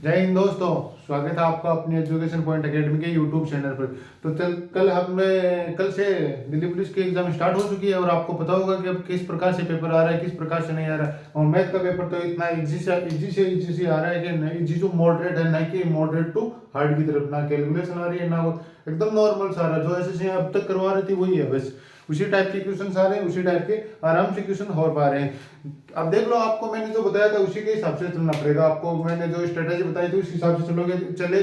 जय हिंद दोस्तों। स्वागत है आपका अपनी एजुकेशन पॉइंट एकेडमी के यूट्यूब चैनल पर। तो कल से दिल्ली पुलिस की एग्जाम स्टार्ट हो चुकी है और आपको पता होगा कि अब किस प्रकार से पेपर आ रहा है, किस प्रकार से नहीं आ रहा है। और मैथ का पेपर तो इतना इजी से आ रहा है कि इजी टू मॉडरेट है, ना कि मॉडरेट टू हार्ड की तरफ। ना कैलकुलेशन आ रही है, ना वो एकदम नॉर्मल सा आ रहा है। जो एसएससी अब तक करवा रही थी वही है, बस उसी टाइप के क्वेश्चन आ रहे हैं, उसी टाइप के आराम से क्वेश्चन हो पा रहे हैं। अब देख लो, आपको मैंने जो बताया था उसी के हिसाब से चलना पड़ेगा। आपको मैंने जो स्ट्रेटेजी बताई थी उस हिसाब से चलोगे, चले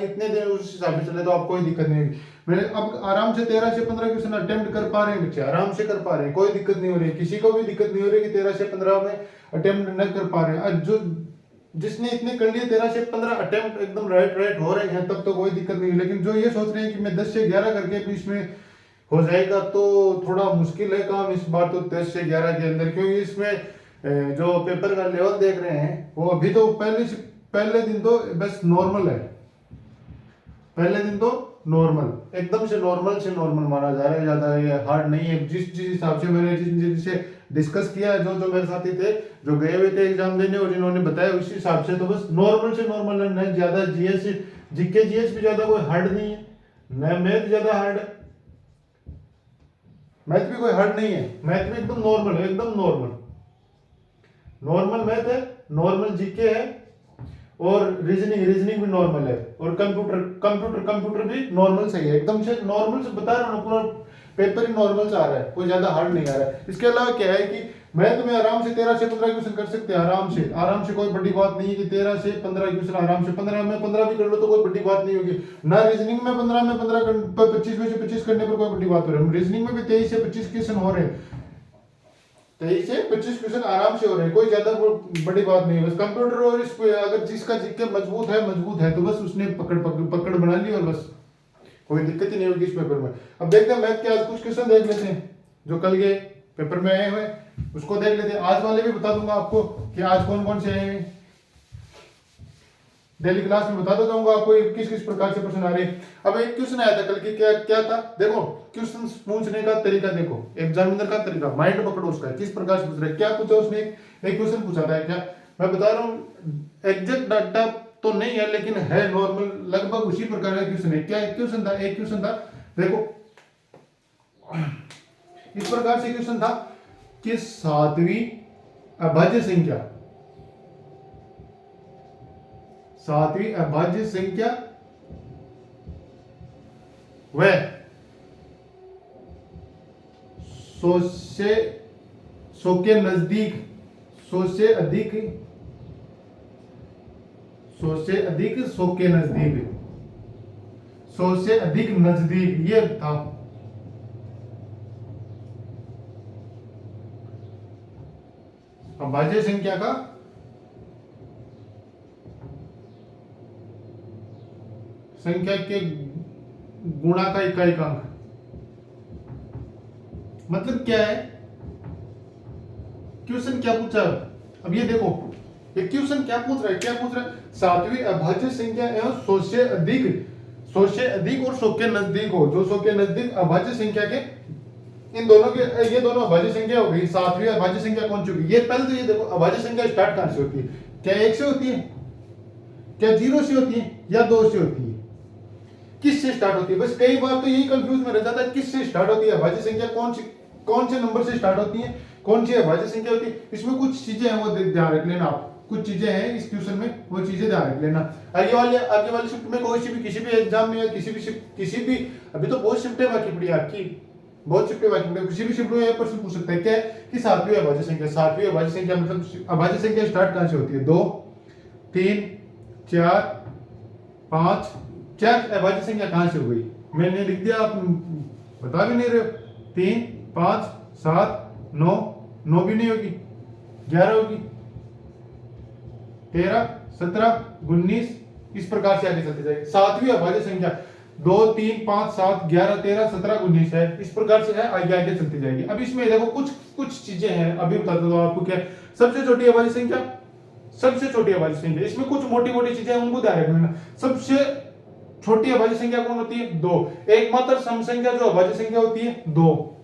इतने दिन उस हिसाब से चले तो आपको कोई दिक्कत नहीं होगी। मैंने अब आराम से 13 से 15 क्वेश्चन अटेम्प्ट कर पा रहे हैं बच्चे, आराम से कर पा रहे हैं, कोई दिक्कत नहीं हो रही है। किसी को भी दिक्कत नहीं हो रही कि 13 से 15 में अटेम्प्ट न कर पा रहे हैं। जो जिसने इतने कर लिए 13 से 15 अटेम्प्ट एकदम राइट हो रहे हैं, तब तो कोई दिक्कत नहीं है। लेकिन जो ये सोच रहे हैं कि मैं 10 से 11 करके भी इसमें हो जाएगा, तो थोड़ा मुश्किल है काम इस बार। तो 10 से 11 के अंदर, क्योंकि इसमें जो पेपर का लेवल देख रहे हैं वो अभी तो पहले दिन तो बस नॉर्मल है। पहले दिन तो नॉर्मल, एकदम से नॉर्मल माना जा रहा है, ज्यादा ये हार्ड नहीं है। जिस हिसाब से मैंने जिनसे डिस्कस किया है, जो मेरे साथी थे जो गए हुए थे एग्जाम देने और जिन्होंने बताया, उसी हिसाब से तो बस नॉर्मल से नॉर्मल है। ज्यादा जीएस जीके जीएस भी ज्यादा कोई हार्ड नहीं है, न मैथ ज्यादा हार्ड है, मैथ भी कोई हार्ड नहीं है। मैथ भी एकदम नॉर्मल है, एकदम नॉर्मल मैथ है, नॉर्मल जीके है, और रीजनिंग भी नॉर्मल है, और कंप्यूटर भी नॉर्मल सही है। एकदम से नॉर्मल से बता रहा हूँ, पूरा पेपर ही नॉर्मल से आ रहा है, कोई ज्यादा हार्ड नहीं आ रहा है। इसके अलावा क्या है कि मैथ में आराम से 13 से 15 क्वेश्चन कर सकते हैं, आराम से कोई बड़ी बात नहीं है कि 13 से 15 क्वेश्चन आराम से 15 में 15 भी कर लो तो कोई बड़ी बात नहीं होगी ना। रीजनिंग में 15 में 25 में से 25 करने पर कोई बड़ी बात हो रही है। रीजनिंग में भी 23 से 25 क्वेश्चन हो रहे हैं, 23 से 25 क्वेश्चन आराम से हो रहे हैं, कोई ज्यादा बड़ी बात नहीं है। बस कंप्यूटर और इस पे अगर जिसका जीके मजबूत है तो बस उसने पकड़ बना ली और बस कोई दिक्कत ही नहीं होगी इस पेपर में। अब देखते हैं मैथ के आज कुछ क्वेश्चन देख लेते हैं जो कल के पेपर में आए हुए, उसको देख लेते हैं। आज वाले भी बता दूंगा आपको कि आज कौन कौन से आए हैं। डेली क्लास में बताता जाऊंगा आपको किस किस प्रकार से प्रश्न आ रहे हैं। अब एक क्वेश्चन आया था कल के, क्या क्या था देखो। क्वेश्चन पूछने का तरीका देखो, एग्जामिनर का तरीका, माइंड पकड़ो उसका, किस प्रकार से पूछ रहा है। क्या पूछा उसने, एक क्वेश्चन पूछा था। क्या मैं बता रहा हूँ, एग्जैक्ट डाटा तो नहीं है लेकिन है नॉर्मल, लगभग उसी प्रकार का क्वेश्चन है। क्या एक क्वेश्चन था देखो, इस प्रकार से क्वेश्चन था कि 7वीं अभाज्य संख्या, 7वीं अभाज्य संख्या वह 100 के नजदीक, 100 से अधिक 100 से अधिक नजदीक ये था। अभाज्य संख्या का संख्या के गुणा का इकाई का अंक, मतलब क्या है, क्वेश्चन क्या पूछा। अब ये देखो, ये क्वेश्चन क्या पूछ रहा है, 7वीं अभाज्य संख्या एवं 100 से अधिक और 100 के नजदीक हो। जो 100 के नजदीक अभाज्य संख्या के, इन दोनों के, ये दोनों अभाज्य संख्या हो गई। 7वीं अभाज्य संख्या कौन सी होगी। ये पहले तो ये देखो, अभाज्य संख्या स्टार्ट कहां से होती है, क्या 1 से होती है, क्या 0 से होती है, या 2 से होती है, किस से स्टार्ट होती है। बस कई बार तो यही कंफ्यूज में रह जाता है, किस से स्टार्ट होती है अभाज्य संख्या, कौन से नंबर से स्टार्ट होती है, कौन सी अभाज्य संख्या होती है। इसमें कुछ चीजें हैं वो ध्यान रख लेना आप, कुछ चीजें हैं इस क्वेश्चन में, वो चीजें ध्यान रख लेना। आगे वाली शिफ्ट में कोई सी भी, किसी भी एग्जाम में, या किसी भी अभी तो बहुत शिफ्टें बाकी पड़ी आपकी, बहुत शिफ्टें बाकी पड़ी, किसी भी शिफ्ट में यह प्रश्न पूछ सकता है क्या है कि 7वीं अभाज्य संख्या मतलब अभाज्य संख्या स्टार्ट कहां से होती है। 2 3 4 5, 4 अभाज्य संख्या कहां से हो गई, मैंने लिख दिया, आप बता भी नहीं रहे हो। 3 5 7 9 भी नहीं होगी, 11 होगी, 13 17 19, इस प्रकार से आगे चलते जाएगी। 7वीं अभाज्य संख्या 2 3 5 7 11 13 17 19 है, इस प्रकार से है, आगे चलती जाएगी। अब इसमें देखो कुछ चीजें हैं, अभी बताता हूं आपको। क्या सबसे छोटी अभाज्य संख्या, इसमें कुछ मोटी चीजें हैं, उनको ध्यान रखना। सबसे छोटी अभाज्य संख्या कौन होती है, 2। एकमात्र सम संख्या जो अभाज्य संख्या होती है 2,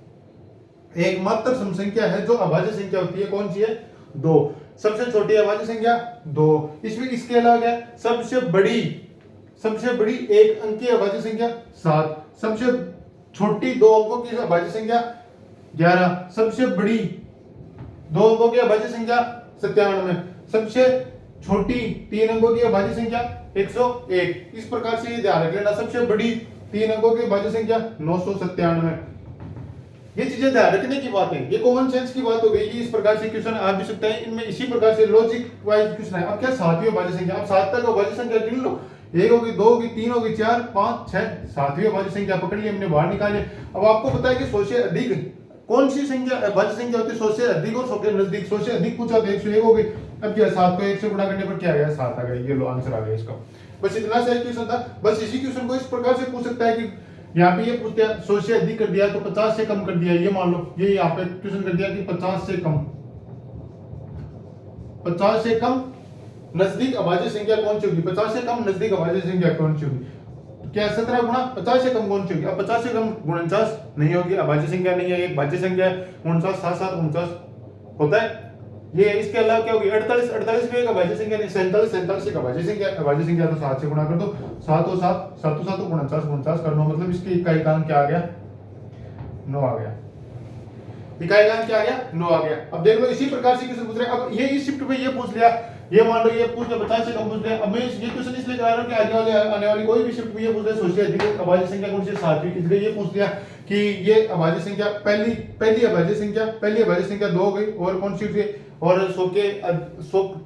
एकमात्र सम संख्या है जो अभाज्य संख्या होती है, कौन सी है, 2। सबसे छोटी अभाज्य संख्या 2। इसमें इसके अलावा क्या सबसे बड़ी एक अंकीय अभाज्य संख्या 7, सबसे छोटी 2 अंकों की अभाज्य संख्या 11, सबसे बड़ी 2 अंकों की अभाज्य संख्या 97, सबसे छोटी 3 अंकों की अभाज्य संख्या 101। इस प्रकार से ये ध्यान रख लेना, सबसे बड़ी 3 अंकों की अभाज्य संख्या 997। ये चीजें ध्यान रखने की बात है, ये कॉमन सेंस की बात हो गई कि इस प्रकार से क्वेश्चन आ भी सकता है। इनमें इसी प्रकार से लॉजिक वाइज क्वेश्चन है। अब क्या 7वीं अभाज्य संख्या, अब 7 तक अभाज्य संख्या गिन लो, 1 होगी, 2 होगी, 3 होगी, 4 5 6, 7वीं अभाज्य संख्या पकड़ ली हमने, बाहर निकाले। अब आपको पता है कि 100 से अधिक कौन सी संख्या अभाज्य संख्या होती है, 100 से अधिक और 100 के नजदीक। 100 से अधिक पूछा तो 101 हो गई। अब क्या 7 को 1 से गुणा करने पर क्या आ गया, 7 आ गया। ये लो आंसर आ गया इसका। बस इतना सा क्वेश्चन था। बस इसी क्वेश्चन को इस प्रकार से पूछ सकता है कि यहाँ पे ये पूछ दिया 100 से अधिक कर दिया तो 50 से कम कर दिया, ये मान लो ये यहाँ पे क्वेश्चन कर दिया कि 50 से कम नजदीक अभाज्य संख्या कौन सी होगी, 50 से कम नजदीक अभाज्य संख्या कौन सी होगी। क्या 17 गुणा 50 से कम कौन सी होगी। अब 50 से कम 49 नहीं होगी, अभाज्य संख्या नहीं है, एक भाज्य संख्या है। 49 7 7 49 होता है ये। इसके अलावा क्या होगी, 48 48 भी एक अभाज्य संख्या नहीं, 47 47 एक अभाज्य संख्या। अभाज्य संख्या तो 7 से गुणा कर दो, 7 और 7 7 7 49 49 कर दो, मतलब इसकी इकाई क्या आ गया, 9 आ गया। इकाई क्या आ गया, 9 आ गया। अब देख लो इसी प्रकार से क्वेश्चन पूछ रहे हैं। अब ये इस शिफ्ट में ये पूछ लिया, ये मान लो ये पूछ लिया 50 से कम पूछ लिया। अब मैं ये क्वेश्चन इसलिए करा रहा हूं कि आने वाली कोई भी शिफ्ट में ये पूछ लिया 100 से अधिक अभाज्य संख्या कौन सी, 7वीं। इसलिए ये पूछ लिया कि ये अभाज्य संख्या पहली अभाज्य संख्या 2 हो गई, और कौन सी होगी, और 100 के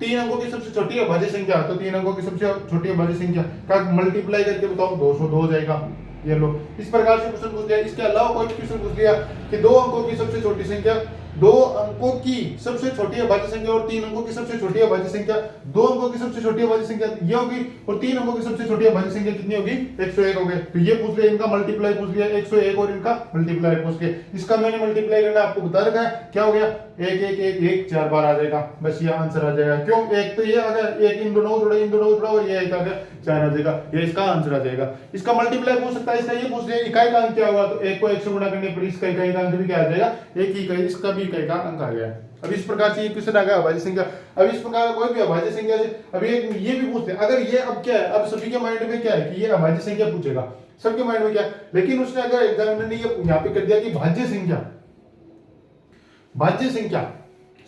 3 अंकों की सबसे छोटी अभाज्य संख्या, तो 3 अंकों की सबसे छोटी अभाज्य संख्या का मल्टीप्लाई करके बताओ 202 हो जाएगा। ये लो इस प्रकार से क्वेश्चन पूछ लिया। इसके अलावा कोई क्वेश्चन पूछ लिया कि 2 अंकों की सबसे छोटी संख्या, 2 अंकों की सबसे छोटी अभाज्य संख्या और 3 अंकों की सबसे छोटी अभाज्य संख्या, 2 अंकों की सबसे छोटी अभाज्य संख्या ये होगी, और 3 अंकों की सबसे छोटी अभाज्य संख्या कितनी होगी, 101 हो गए। तो ये पूछ लिया, इनका मल्टीप्लाई पूछ लिया 101 और इनका मल्टीप्लाई पूछ लिया। इसका मैंने मल्टीप्लाई करना आपको बता रखा है, क्या हो गया 1 1 1 1 4 बार आ जाएगा। बस ये आंसर आ जाएगा। क्यों, एक तो ये आ गया, एक इन दोनों जोड़ा और ये एक आ गया, 4 आ जाएगा। ये इसका आंसर आ जाएगा। इसका मल्टीप्लाई पूछ सकता है, इसका ये पूछ लिया इकाई का अंक क्या होगा, तो 1 को 1 से गुणा करने पर इसका इकाई का अंक भी क्या आ जाएगा, एक ही इकाई, इसका भी इकाई का अंक आ गया। अब इस प्रकार से ये क्वेश्चन आ गया अभाज्य संख्या। अब इस प्रकार का कोई भी अभाज्य संख्या से अब ये भी पूछते हैं, अगर ये अब क्या है, अब सभी के माइंड में क्या है कि ये अभाज्य संख्या पूछेगा, सबके माइंड में क्या है। लेकिन उसने अगर एग्जामिनर ने ये यहाँ पे कर दिया कि भाज्य संख्या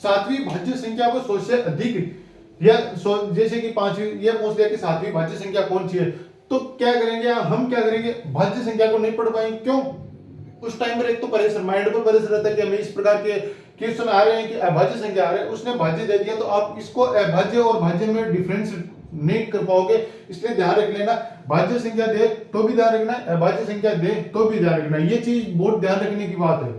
7वीं भाज्य संख्या वो 100 से अधिक, या जैसे कि 5वीं ये पूछ लिया कि 7वीं भाज्य संख्या कौन सी है, तो क्या करेंगे हम, क्या करेंगे, भाज्य संख्या को नहीं पढ़ पाएंगे। क्यों, उस टाइम पर एक तो परेशान माइंड पर परेशान रहता है कि हमें इस प्रकार के क्वेश्चन आ रहे हैं कि अभाज्य संख्या आ रहे हैं, उसने भाज्य दे दिया तो आप इसको अभाज्य और भाज्य में डिफरेंस नहीं कर पाओगे। इसलिए ध्यान रख लेना, भाज्य संख्या दे तो भी ध्यान रखना, अभाज्य संख्या दे तो भी ध्यान रखना। ये चीज बहुत ध्यान रखने की बात है,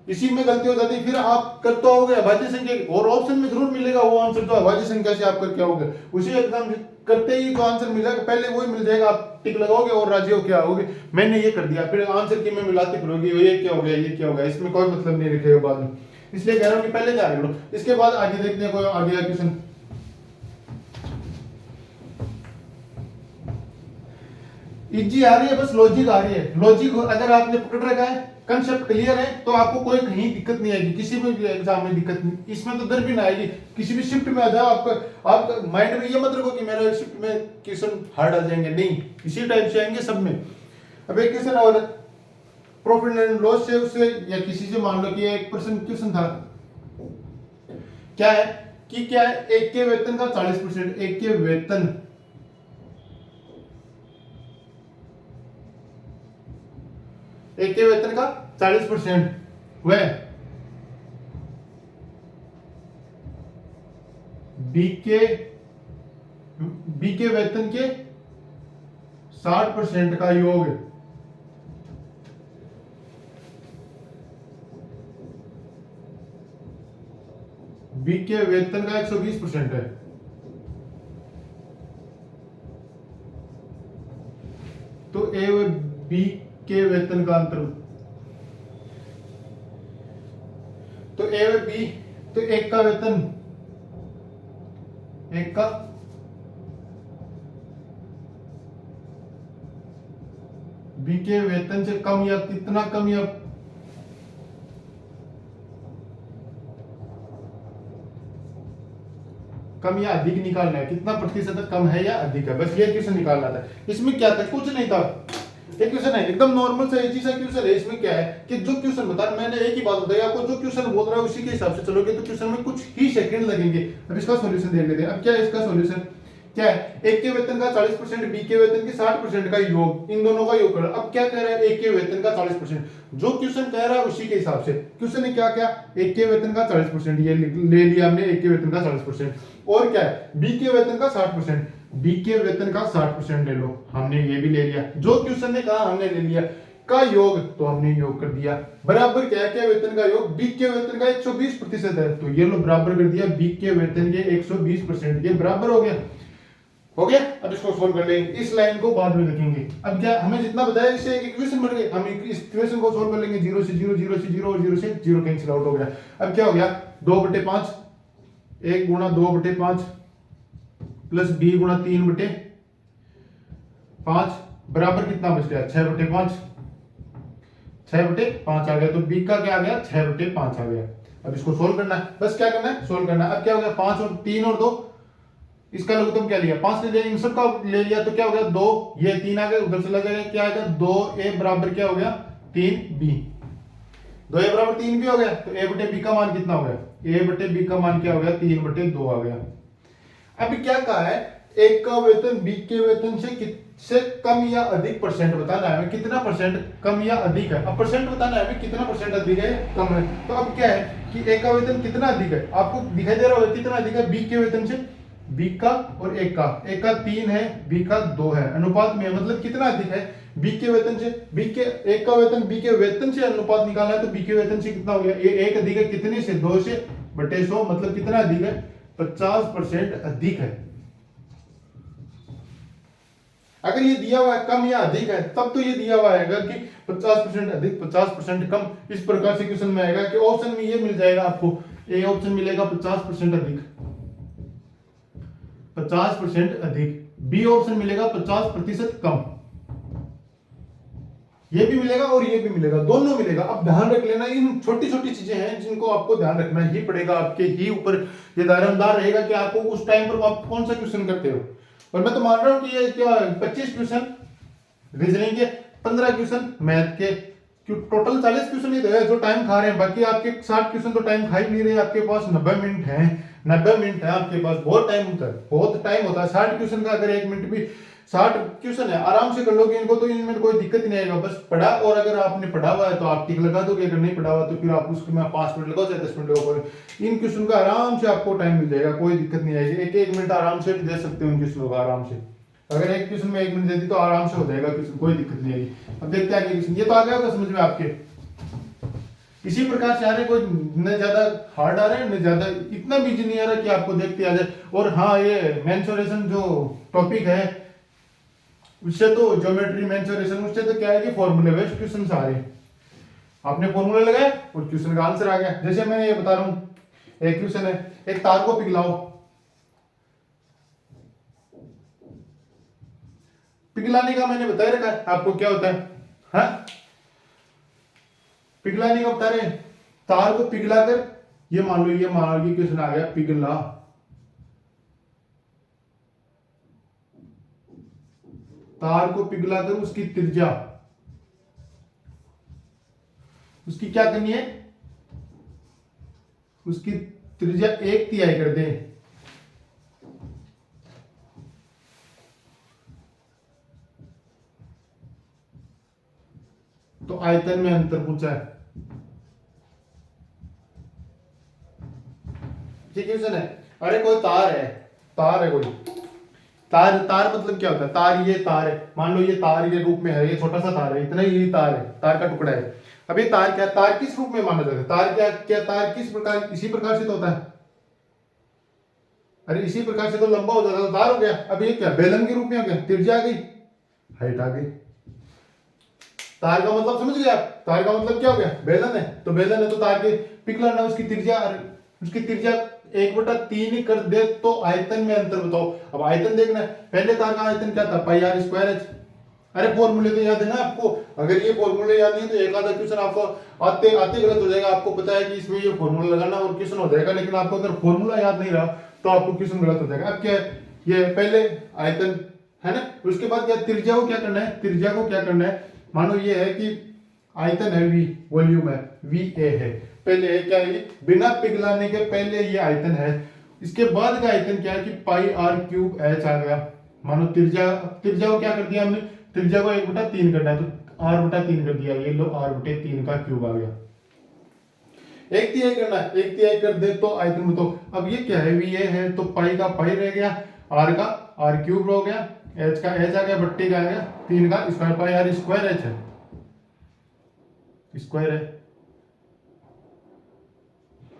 इसी में गलती हो जाती है। फिर आप करते होगे अभाज्य संख्या और ऑप्शन में जरूर मिलेगा वो आंसर जो अभाज्य संख्या से आप करके आओगे, उसी एग्जाम करते ही जो आंसर मिलेगा पहले वही मिल जाएगा, आप टिक लगाओगे और राजी हो क्या होगे, मैंने ये कर दिया, फिर आंसर की में मिलाते फिरोगे, ये क्या हो गया, ये क्या हो गया, इसमें कोई मतलब नहीं रखेगा बाद में। इसलिए कह रहा हूं कि पहले ध्यान रखो। इसके बाद आगे देखते हैं कोई आगे का क्वेश्चन। इजी आ रही है, बस लॉजिक आ रही है। लॉजिक अगर आपने पकड़ रखा है, कंसेप्ट क्लियर है, तो आपको कोई कहीं दिक्कत नहीं आएगी, किसी भी एग्जाम में दिक्कत नहीं, इसमें तो दर भी ना आएगी। किसी भी शिफ्ट में आ जाओ, आपका माइंड में ये मत रखो कि मेरा शिफ्ट में क्वेश्चन हार्ड आ जाएंगे, नहीं, इसी टाइप से आएंगे सब में। अब एक क्वेश्चन और प्रॉफिट एंड लॉस से उससे या किसी से मान लो कि 1% क्वेश्चन था, क्या है कि क्या है, एक के वेतन का 40%, एक के वेतन का 40% वह बी के वेतन के 60% का योग बी के वेतन का 120% है। तो ए व बी के वेतन का अंतर, तो ए व बी, तो एक का वेतन, एक का बी के वेतन से कम या कितना कम, या कम या अधिक निकालना है, कितना प्रतिशत कम है या अधिक है, बस ये क्वेश्चन निकालना था। इसमें क्या था, कुछ नहीं था, एक क्वेश्चन है एकदम नॉर्मल सा इजी सा क्वेश्चन है। इसमें क्या है कि जो क्वेश्चन बता रहा, मैंने एक ही बात बताई आपको, जो क्वेश्चन बोल रहा है उसी के हिसाब से चलोगे तो क्वेश्चन में कुछ ही सेकंड लगेंगे। अब इसका सॉल्यूशन देख लेते हैं। अब क्या है इसका सॉल्यूशन, क्या है, एक के वेतन का 40%, बी के वेतन के 60% का योग, इन दोनों का योग करो। अब क्या कह रहा है, एक के वेतन का 40%, जो क्वेश्चन कह रहा है उसी के हिसाब से क्वेश्चन ने क्या क्या, एक के वेतन का 40% ये ले लिया हमने, एक के वेतन का 40%, और क्या है बी के वेतन का 60%, बी के वेतन का 60% ले लो, हमने ये भी ले लिया, जो क्वेश्चन ने कहा हमने ले लिया, का योग तो हमने योग कर दिया, बराबर क्या है, वेतन का योग बी के वेतन का 120% है, तो ये लो बराबर कर दिया, बी के वेतन के 120%, ये बराबर हो गया, हो गया। अब इसको सोल्व कर लेंगे, इस लाइन को बाद में लिखेंगे। अब क्या हमें जितना बताया इससे एक इक्वेशन बन गई, हम इस इक्वेशन को सोल्व कर लेंगे, 0 से 0, 0 से 0 और 0 से 0 कैंसिल आउट हो गया। अब क्या हो गया, 2/5, 1 गुणा 2/5 प्लस b गुणा 3/5 बराबर कितना बच गया, 6/5, 6/5 आ गया, तो b का क्या आ गया, 6/5 आ गया। अब इसको सोल्व करना है, बस क्या करना है, सोल्व करना है। अब क्या हो गया, 5 और 3 और 2, इसका लघुत्तम क्या लिया, 5 ले लिया, इन सब का ले लिया, तो क्या हो गया 2, ये 3 आ गया, उधर चला जाएगा, क्या आएगा 2a बराबर क्या हो गया 3b, 2a बराबर 3b हो गया, तो a/b का मान कितना हो गया, a/b का मान क्या हो गया 3/2 आ गया। अब क्या कहा है, एक का वेतन बी के वेतन से कम या अधिक परसेंट बताना है, कितना परसेंट कम या अधिक है। अब परसेंट बताना है कितना परसेंट अधिक है कम है, तो अब क्या है कि एक का वेतन कितना अधिक है, आपको दिखाई दे रहा होगा कितना अधिक है, बी के वेतन से, बी का और एक का 3 है, बी का 2 है, अनुपात में, मतलब कितना अधिक है बी के वेतन से, बी के एक का वेतन बी के वेतन से अनुपात निकालना है, तो बी के वेतन से कितना हो गया, ये एक अधिक है कितने से, 2 से बटे 100, मतलब कितना अधिक है, 50% अधिक है। अगर ये दिया हुआ है कम या अधिक है, तब तो ये दिया हुआ है कि 50% अधिक 50% कम, इस प्रकार से क्वेश्चन में आएगा कि ऑप्शन में ये मिल जाएगा आपको, ए ऑप्शन मिलेगा 50% अधिक, 50% अधिक, बी ऑप्शन मिलेगा 50% कम, ये भी मिलेगा और ये भी मिलेगा, दोनों मिलेगा। अब ध्यान रख लेना, इन छोटी छोटी चीजें हैं जिनको आपको ध्यान रखना ही पड़ेगा, आपके ही ऊपर ये दायरामदार रहेगा कि आपको उस टाइम पर आप कौन सा क्वेश्चन करते हो। और मैं तो मान रहा हूं कि ये क्या 25 क्वेश्चन रीजनिंग के, 15 क्वेश्चन मैथ के, टोटल 40 क्वेश्चन ही तो है जो टाइम खा रहे हैं, बाकी आपके 60 क्वेश्चन तो टाइम खा ही नहीं रहे, आपके पास 90 मिनट है, 90 मिनट है आपके पास, बहुत टाइम होता है, बहुत टाइम होता है। 60 क्वेश्चन का अगर 1 मिनट भी, 60 क्वेश्चन है आराम से कर लोगे इनको, तो इनमें कोई दिक्कत नहीं आएगा, बस पढ़ा, और अगर आपने पढ़ा हुआ है तो आप टिक लगा दोगे, अगर नहीं पढ़ा हुआ तो फिर आप उसके में 5 मिनट लगाओ चाहे 10 मिनट लगाओ, इन क्वेश्चन का आराम से आपको टाइम मिल जाएगा, कोई दिक्कत नहीं आएगी, एक एक मिनट आराम से दे सकते हो इन क्वेश्चनों का, आराम से, अगर एक क्वेश्चन में 1 मिनट दे दी तो आराम से हो जाएगा क्वेश्चन, कोई दिक्कत नहीं आएगी। अब देखते हैं आगे क्वेश्चन, ये तो आ गया होगा समझ में आपके, इसी प्रकार से आ रहे, कोई न ज्यादा हार्ड आ रहे हैं न ज्यादा इतना भी नहीं आ रहा कि आपको देखते आ जाए। और हाँ, ये मेंसुरेशन जो टॉपिक है उससे तो ज्योमेट्री मेंसुरेशन, उससे तो क्या है कि फॉर्मूले बेस्ड क्वेश्चन आ रहे हैं, आपने फॉर्मूले लगाए और क्वेश्चन का आंसर आ गया। जैसे मैं ये बता रहा हूं, एक क्वेश्चन है, एक तार को पिघलाओ, पिघलाने का मैंने बताया रखा है आपको क्या होता है, हाँ पिघलाने का बता रहे, तार को पिघलाकर, ये मान लो ये क्वेश्चन आ गया, पिघला, तार को पिघलाकर उसकी त्रिज्या, उसकी क्या करनी है, उसकी त्रिज्या 1/3 कर दे, तो आयतन में अंतर पूछा है, ठीक है क्वेश्चन है। अरे कोई तार है कोई तार मतलब क्या होता है, तार, ये तार है, मान लो ये तार के रूप में है, ये छोटा सा तार है, इतना ही तार है, तार का टुकड़ा है। अब ये तार क्या, तार किस रूप में माना जाता है, तार क्या तार किस प्रकार, इसी प्रकार से तो होता है, अरे इसी प्रकार से तो लंबा हो जाता है तो तार हो गया। अब ये क्या, बेलन के रूप में हो गया, त्रिज्या आ गई, हाइट आ गई, तार का मतलब समझ गए आप, तार का मतलब क्या हो गया, बेलन है, तो बेलन है तो तार के पिघलाना, उसकी त्रिज्या 1/3 कर दे तो आयतन में अंतर बताओ। अब आयतन देखना है, पहले तार का आयतन क्या था, πr²h। अरे फॉर्मूले तो याद है ना आपको, अगर ये फॉर्मूले याद नहीं तो एक आधा क्वेश्चन आपको आते आते गलत हो जाएगा, आपको पता है कि इसमें ये फॉर्मूला लगाना और क्वेश्चन हो जाएगा, लेकिन आपको अगर फॉर्मूला याद नहीं रहा तो आपको क्वेश्चन गलत हो जाएगा। अब क्या है, ये पहले आयतन है ना, उसके बाद क्या त्रिज्या को क्या करना है, त्रिज्या को क्या करना है, मानो ये है कि आयतन है v, वॉल्यूम है va है, पहले है क्या है ये, बिना पिघलाने के पहले ये आयतन है, इसके बाद का आयतन क्या है कि पाई आर क्यूब एच आ गया। मानो त्रिज्या, त्रिज्या को क्या कर दिया हमने, त्रिज्या को 1/3 करना है तो r/3 कर दिया, ये लो r/3 का क्यूब आ गया। एक तिहाई करना है, एक तिहाई कर दे तो आयतन में, तो अब ये क्या है, ये है तो पाई का पाई रह गया, आर का आर क्यूब हो गया, एच का एच आ गया, बट्टी का आ गया, 3 का square, pi R square H है, स्क्वायर है,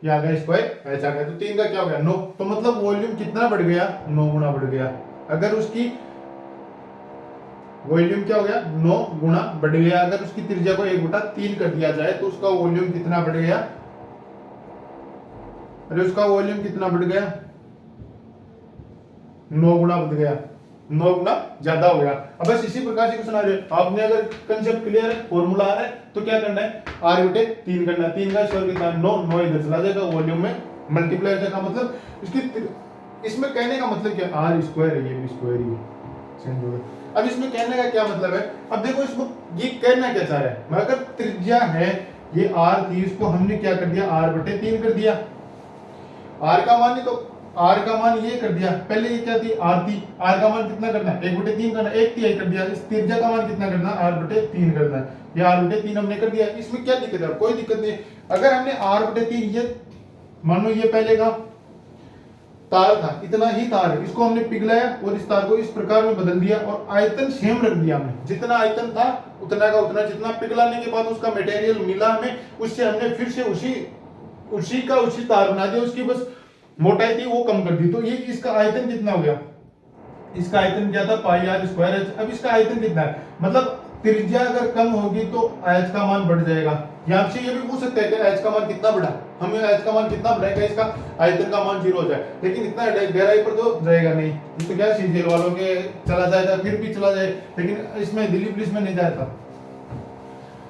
ये आ गया स्क्वायर एच आ गया, तो 3 का क्या हो गया 9, तो मतलब वॉल्यूम कितना बढ़ गया, 9 गुना बढ़ गया। अगर उसकी वॉल्यूम क्या हो गया, 9 गुना बढ़ गया। अगर उसकी त्रिज्या को 1/3 कर दिया जाए तो उसका वॉल्यूम कितना बढ़ गया, अरे उसका वॉल्यूम कितना बढ़ गया, 9 गुना बढ़ गया, 9 गुना ज्यादा हो गया। अब बस इसी प्रकार से क्वेश्चन आ रहे, आपने अगर कंसेप्ट क्लियर है, फॉर्मूला आ रहा है, तो क्या करना है, r/3 करना है, 3 का स्क्वायर कितना 9, 9 इधर चला जाएगा, वॉल्यूम में मल्टीप्लाई हो जाएगा, मतलब इसकी इसमें कहने का मतलब क्या, r स्क्वायर है, ये भी स्क्वायर ही है। अब इसमें कहने का क्या मतलब है, अब देखो इसको ये कहना क्या चाह रहा है, अगर त्रिज्या है ये r थी, इसको हमने क्या कर दिया, r/3 कर दिया, r का मान ही तो, r का मान ये कर दिया, पहले ये क्या थी, r थी, r का मान कितना करना है, 1/3 करना, एक तिहाई कर दिया, इस त्रिज्या का मान कितना करना है, r/3 करना है, ये r/3 हमने कर दिया, इसमें क्या दिक्कत है, कोई दिक्कत नहीं। अगर हमने r/3 ये मान लो ये पहले का तार था, इतना ही तार है, इसको हमने पिघलाया और इस तार को इस प्रकार में बदल दिया और आयतन सेम रख दिया हमने, जितना आयतन था उतना का उतना, जितना पिघलाने के बाद उसका मटेरियल मिला हमें, उससे हमने फिर से उसी तार बना दिया, उसकी बस मोटाई थी वो कम कर दी, तो ये इसका आयतन कितना हो गया, इसका आयतन क्या था, पाई आर स्क्वायर एच। अब इसका आयतन कितना है, मतलब त्रिज्या अगर कम होगी तो एच का मान बढ़ जाएगा, या आपसे ये भी पूछ सकते हैं कि एच का मान कितना बढ़ा, हमें एच का मान कितना बढ़ाएगा, इसका आयतन का मान 0 हो जाए, लेकिन इतना गहराई पर तो जाएगा नहीं, तो क्या सीजीएल वालों के चला जाएगा, फिर भी चला जाए, लेकिन इसमें दिल्ली पुलिस में नहीं जाता।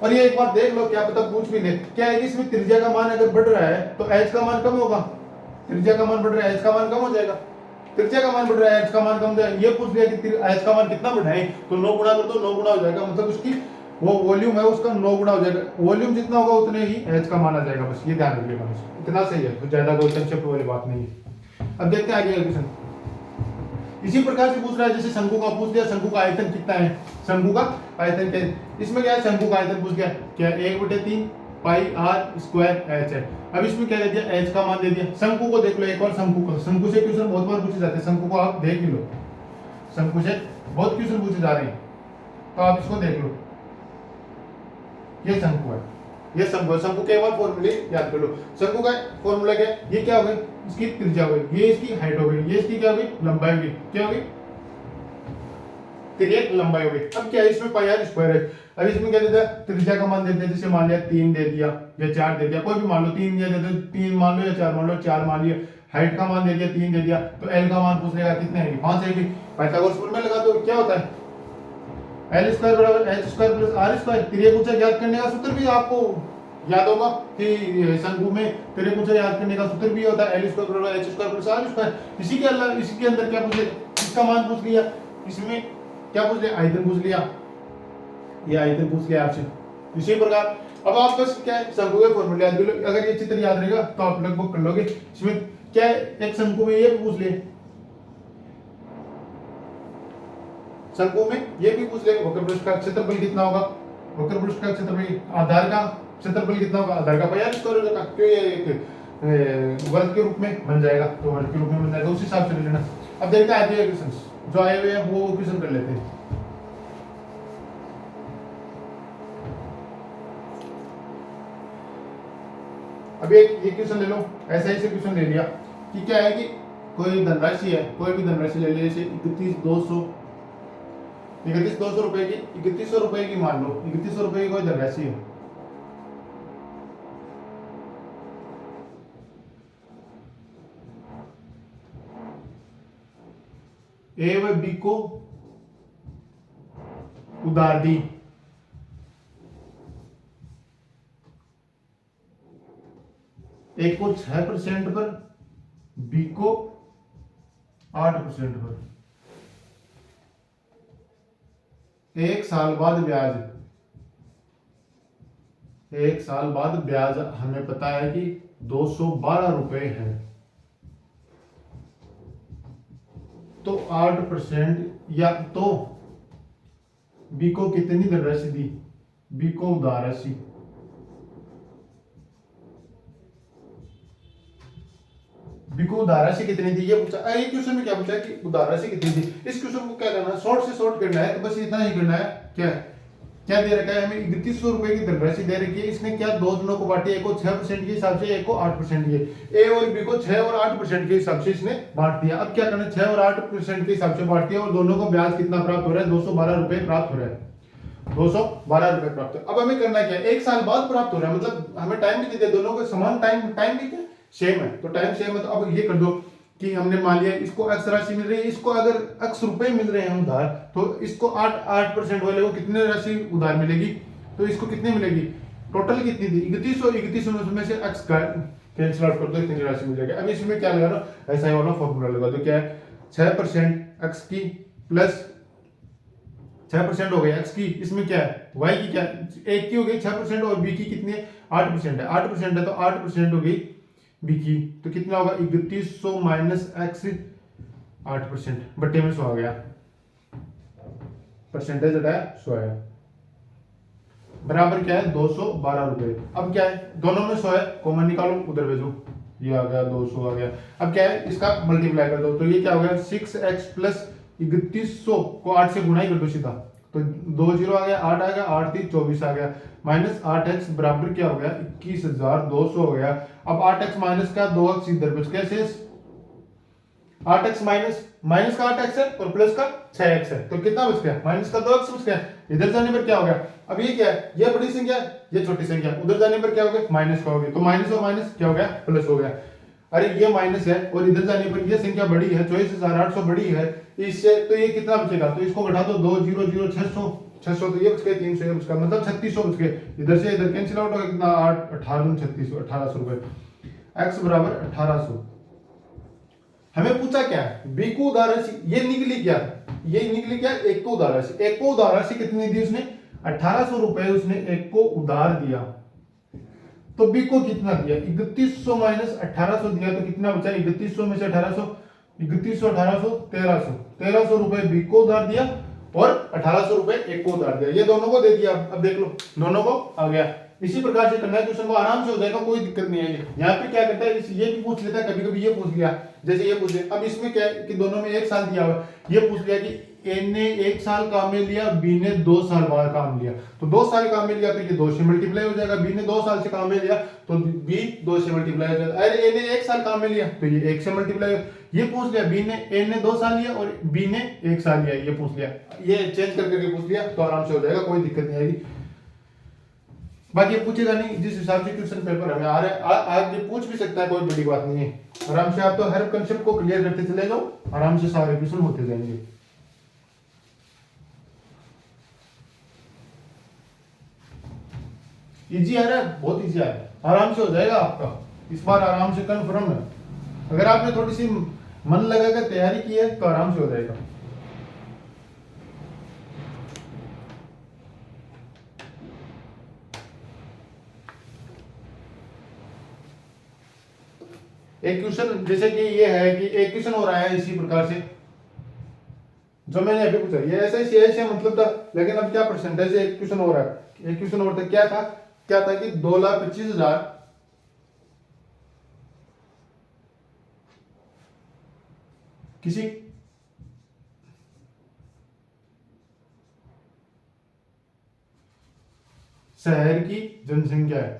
और ये एक बार देख लो, क्या पता पूछ भी ले, क्या है कि इसमें त्रिज्या का मान अगर बढ़ रहा है तो एच का मान कम होगा, त्रिज्या का मान बढ़ रहा है एच का मान कम हो जाएगा, त्रिज्या का मान बढ़ रहा है एच का मान कम हो जाएगा, ये पूछ लिया कि एच का मान कितना बढ़ाएं, तो 9 गुना कर दो, 9 गुना हो जाएगा, मतलब उसकी वो वॉल्यूम है उसका 9 गुना हो जाएगा, वॉल्यूम जितना होगा उतने ही एच का मान आ जाएगा, बस ये ध्यान रखिएगा, बस इतना सही है, तो ज्यादा कोई कंसेप्ट वाली बात नहीं है। अब देखते हैं आगे क्वेश्चन, इसी प्रकार से पूछ रहा है, जैसे शंकु का पूछ दिया, शंकु का आयतन कितना है, शंकु का आयतन क्या है, इसमें क्या है, शंकु का आयतन पूछ गया, क्या 1/3 पाई आर स्क्वायर एच है। अब इसमें क्या दे दिया, एच का मान दे दिया। शंकु को देख लो एक बार, शंकु से क्वेश्चन बहुत बार पूछे जाते हैं, शंकु को आप देख ही लो, शंकु से बहुत क्वेश्चन पूछे जा रहे हैं, तो आप इसको देख लो, ये शंकु है, ये शंकु है, शंकु के एक बार फॉर्मूले याद कर लो। शंकु का फॉर्मूला क्या है, ये क्या हो गई, इसकी त्रिज्या हो गई, ये इसकी हाइट हो गई, ये इसकी क्या हो गई, लंबाई हो गई, क्या हो गई, तिर्यक लंबाई हो गई। अब क्या है, इसमें पाई आर स्क्वायर है, अब इसमें क्या देता है, त्रिज्या का मान देते हैं, जैसे मान लिया 3 दे दिया या 4 दे दिया, कोई भी मान लो, 3 दिया देते 3 मान लो या 4 मान लो, 4 मान लिया, हाइट का मान दे दिया 3 दे दिया, तो एल का मान पूछ लेगा कितने है, 5 है। पाइथागोरस फॉर्मूला लगा दो, क्या होता है, एल स्क्वायर बराबर H square plus R square. तिर्यक ऊंचाई ज्ञात करने का सूत्र भी आपको याद होगा कि शंकु में तिर्यक ऊंचाई याद करने का सूत्र भी होता है, एल स्क्वायर बराबर H square plus R square. इसी के अलावा इसी के अंदर क्या पूछ लिया, इसका मान पूछ लिया, इसमें क्या पूछ लिया, आयतन पूछ लिया, ये आयतन पूछ लिया आपसे। इसी प्रकार अब आप बस क्या है, शंकु के फॉर्मूले याद कर लो, अगर ये चित्र याद रहेगा तो आप लगभग कर लोगे। इसमें क्या है, एक शंकु में ये भी पूछ ले, शंकु में ये भी पूछ ले, वक्र पृष्ठ का क्षेत्रफल कितना होगा, वक्र पृष्ठ का क्षेत्रफल, आधार का क्षेत्रफल कितना होगा, आधार का पाई आर स्क्वायर हो जाएगा, क्यों ये एक वर्ग के रूप में बन जाएगा, तो वर्ग के रूप में बन जाएगा, उस हिसाब से ले लेना। अब देखते हैं आगे क्वेश्चन जो आए हुए हैं वो क्वेश्चन कर लेते हैं। अभी एक ये क्वेश्चन ले लो, ऐसा ही से क्वेश्चन ले लिया कि क्या है कि कोई धनराशि है, कोई भी धनराशि ले ली, जैसे 31,200 रुपए की, 3100 रुपए की मान लो, 3100 रुपए की कोई धनराशि है, ए व बी को उधार दी, ए को 6% पर, बी को 8% पर, 1 साल बाद ब्याज, 1 साल बाद ब्याज हमें पता है कि 212 रुपए है। तो 8%, या तो बी को कितनी धनराशि दी, बी को उधार राशि, बी को उधार राशि कितनी दी ये पूछा। ये क्वेश्चन में क्या पूछा है कि उधार राशि कितनी दी। इस क्वेश्चन को क्या करना है, शॉर्ट से शॉर्ट करना है, तो बस इतना ही करना है। क्या क्या दे रखा है हमें, 3100 रुपए की धनराशि दे रखी है। इसने क्या दो जनों को बांटी, एक को 6% के हिसाब से, एक को 8% के, ए और बी को 6 और 8% के हिसाब से इसने बांट दिया। अब क्या करना है, 6 और 8% के हिसाब से बांट दिया और दोनों को ब्याज कितना प्राप्त हो रहा है, 212 रुपए प्राप्त हो रहा है, 212 रुपए प्राप्त हो। अब हमें करना क्या है, 1 साल बाद प्राप्त हो रहा है, मतलब हमें टाइम भी दे दिया, दोनों को समान टाइम भी क्या सेम है, तो टाइम सेम है। तो अब ये कर दो कि हमने मान लिया इसको x राशि मिल रही है, इसको अगर x रुपए मिल रहे हैं उधार, तो इसको 8% वाले को कितने राशि उधार मिलेगी, तो इसको कितनी मिलेगी, टोटल कितनी थी 3100 में से x का कैंसिल आउट कर दो, इतनी राशि मिल जाएगी। अब इसमें क्या लगा दो, ऐसा ही वाला फॉर्मूला लगा दो, क्या है 6% x की प्लस 6% हो गई x की, इसमें क्या है y की, क्या एक की हो गई 6% और b की कितनी है 8% है, 8% है तो 8% हो गई बी की, तो कितना होगा 3100 माइनस एक्स 8% बट्टे में 100 आ गया, परसेंटेज हटाया 100 आया, बराबर क्या है 212 रुपए। अब क्या है, दोनों में 100 है, कॉमन निकालो उधर भेजो, ये आ गया 200 आ गया। अब क्या है, इसका मल्टीप्लाई कर दो, तो ये क्या हो गया 6x प्लस 3100 को 8 से गुणा ही कर दो सीधा, तो 2 0 आ गया, 8 आ गया, 8 3 24 आ गया, माइनस 8x बराबर क्या हो गया 21200 हो गया। अब 8x माइनस का 2x इधर बच गया शेष, 8x माइनस का 8x है और प्लस का 6x है, तो कितना बच गया माइनस का 2x बच गया। इधर जाने पर क्या हो गया, अब ये क्या है, ये बड़ी संख्या ये छोटी संख्या, उधर जाने पर क्या हो गया माइनस का हो गया, तो माइनस और माइनस क्या हो गया प्लस हो गया। अरे ये माइनस है और इधर जाने पर ये संख्या बड़ी है, 24800 बड़ी है इससे, तो ये कितना बचेगा, तो इसको घटा दो 2 0 0 600 तो ये बच गए 300, ये बच गया मतलब 3600 बच गए, इधर से इधर कैंसिल आउट होगा कितना 8 18 3600 1800 रुपए, x बराबर 1800। हमें पूछा क्या है, b को उधार राशि, ये निकली क्या, ये निकली क्या एक को उधार राशि, एक को उधार राशि कितनी दी उसने 1800 रुपए उसने एक को उधार दिया, तो b को कितना दिया 3100 माइनस 1800 दिया, तो कितना बचा 3100 में से 1800, 3100 1800 1300 रुपए b को उधार दिया और 1800 रुपए एक को उधार दिया, ये दोनों को दे दिया। अब देख लो दोनों को आ गया, इसी प्रकार से करना है, क्वेश्चन को आराम से हो जाएगा, कोई दिक्कत नहीं है। यहाँ पे क्या करता है, ये भी पूछ लेता है, कभी कभी ये पूछ लिया, जैसे ये पूछ लिया। अब इसमें क्या है कि दोनों में 1 साल दिया हुआ, ये पूछ लिया कि ए ने 1 साल काम में लिया, बी ने 2 साल बाद काम लिया, तो 2 साल काम में लिया तो ये 2 से मल्टीप्लाई हो जाएगा, बी ने 2 साल से काम में लिया तो बी 2 से मल्टीप्लाई हो जाएगा। अरे ए ने 1 साल काम में लिया तो ये 1 से मल्टीप्लाई, ये पूछ लिया बी ने, ए ने 2 साल लिया और बी ने 1 साल लिया, ये पूछ लिया, ये चेंज करके पूछ लिया तो आराम से हो जाएगा, कोई दिक्कत नहीं आएगी। बाकी ये पूछेगा नहीं, जिस हिसाब से क्वेश्चन पेपर हमें आ रहा है आज ये पूछ भी सकता है, कोई बड़ी बात नहीं है। आराम से आप तो हर कंसेप्ट को क्लियर करते चले जाओ, आराम से सारे क्वेश्चन होते जाएंगे। इजी आ रहा है, बहुत इजी आ रहा है, आराम से हो जाएगा आपका, इस बार आराम से कन्फर्म है। अगर आपने थोड़ी सी मन लगाकर तैयारी की है तो आराम से हो जाएगा। एक क्वेश्चन जैसे कि ये है कि एक क्वेश्चन हो रहा है इसी प्रकार से जो मैंने अभी पूछा, ये ऐसे मतलब था, लेकिन अब क्या परसेंटेज एक क्वेश्चन हो रहा है, एक क्वेश्चन और था, क्या था कि 2,25,000 किसी शहर की जनसंख्या है,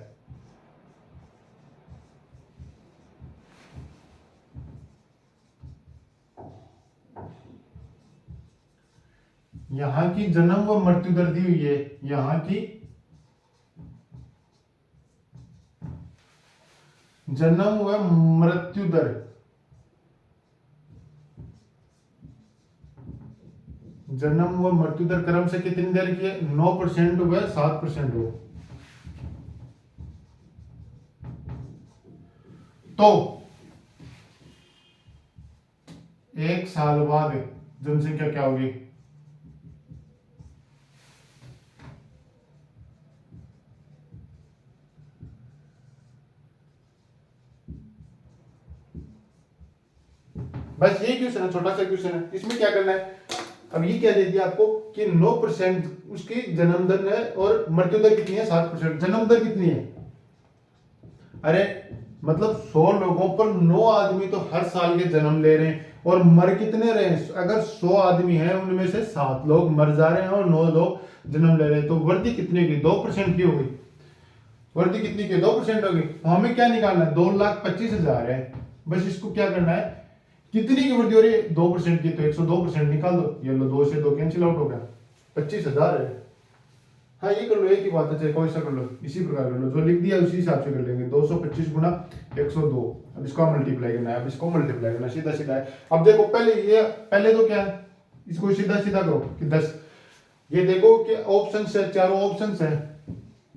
यहां की जन्म व मृत्यु दर दी हुई है, यहां की जन्म व मृत्यु दर, जन्म व मृत्यु दर क्रम से कितनी दे रखी है 9% व 7% हो, तो एक साल बाद जनसंख्या क्या होगी? बस ये क्वेश्चन है, छोटा सा क्वेश्चन है। इसमें क्या करना है, अब ये क्या दे दिया आपको कि 9% उसकी जन्म दर है और मृत्यु दर कितनी है? 7%। जन्म दर कितनी है? अरे मतलब 100 लोगों पर 9 आदमी तो हर साल के जन्म ले रहे हैं, और मर कितने रहे हैं? अगर 100 आदमी हैं उनमें से 7 लोग मर जा रहे हैं और 9 लोग जन्म ले रहे हैं, तो वृद्धि कितनी की? 2% की होगी। वृद्धि कितनी की? 2% होगी। तो हमें क्या निकालना है? 2,25,000 है। बस इसको क्या करना है, कितनी की वृद्धि हो रही है? 2% की, तो 102% निकाल दो। ये लो, 2 से 2 कैंसिल आउट हो गया, 25,000 है। हाँ ये कर लो, एक ही बात है, चाहे कोई सा कर लो, इसी प्रकार कर लो, जो लिख दिया उसी हिसाब से कर लेंगे। 225 गुना 102, अब इसको मल्टीप्लाई करना है, अब इसको मल्टीप्लाई करना सीधा सीधा है। अब देखो पहले तो क्या है, इसको सीधा सीधा करो कि 10। ये देखो कि ऑप्शन है, चारों ऑप्शन है,